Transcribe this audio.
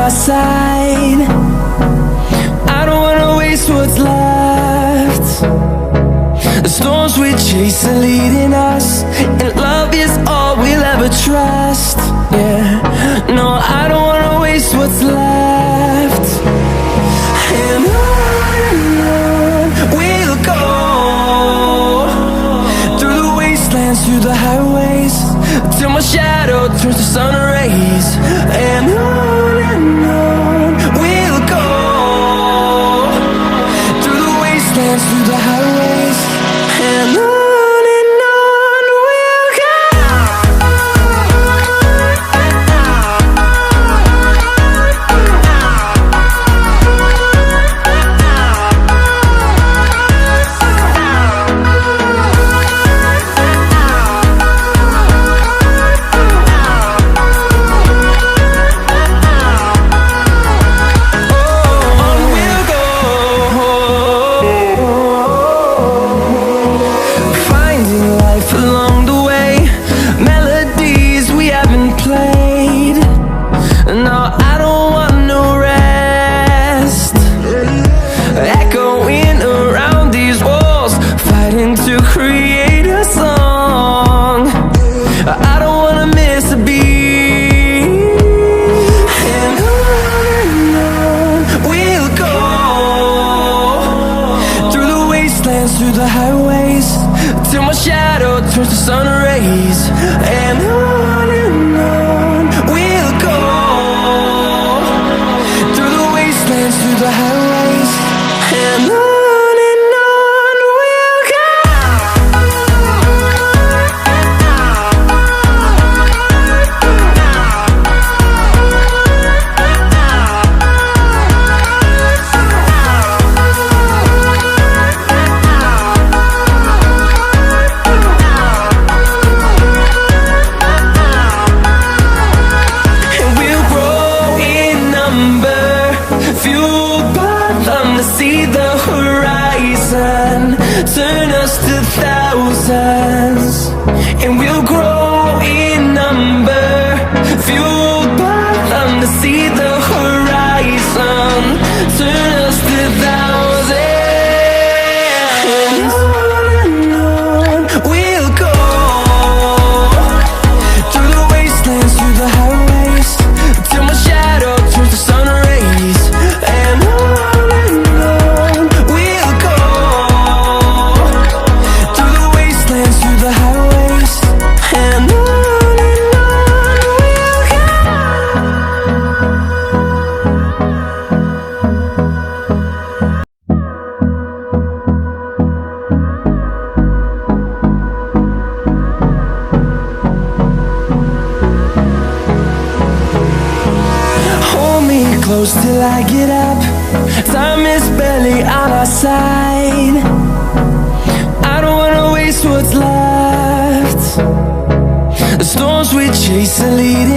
our side. I don't wanna waste what's left. The storms we chase are leading us, and love is all we'll ever trust. Yeah, no, I don't wanna waste what's left. And on we'll go, through the wastelands, through the highways, till my shadow turns to sun rays. And on we'll go, through the wastelands, through the highways, and on we'll go. Through the highways, till my shadow turns to sun rays. And on we'll go, through the wastelands, through the highways, and on. See the horizon turn us to thousands, and we'll grow in number, fueled by them. To see the horizon turn us to thousands, and on we'll go, through the wastelands, through the highways, till my shadow turns to sun rays. And close till I get up, time is barely on our side. I don't wanna waste what's left. The storms we chase are leading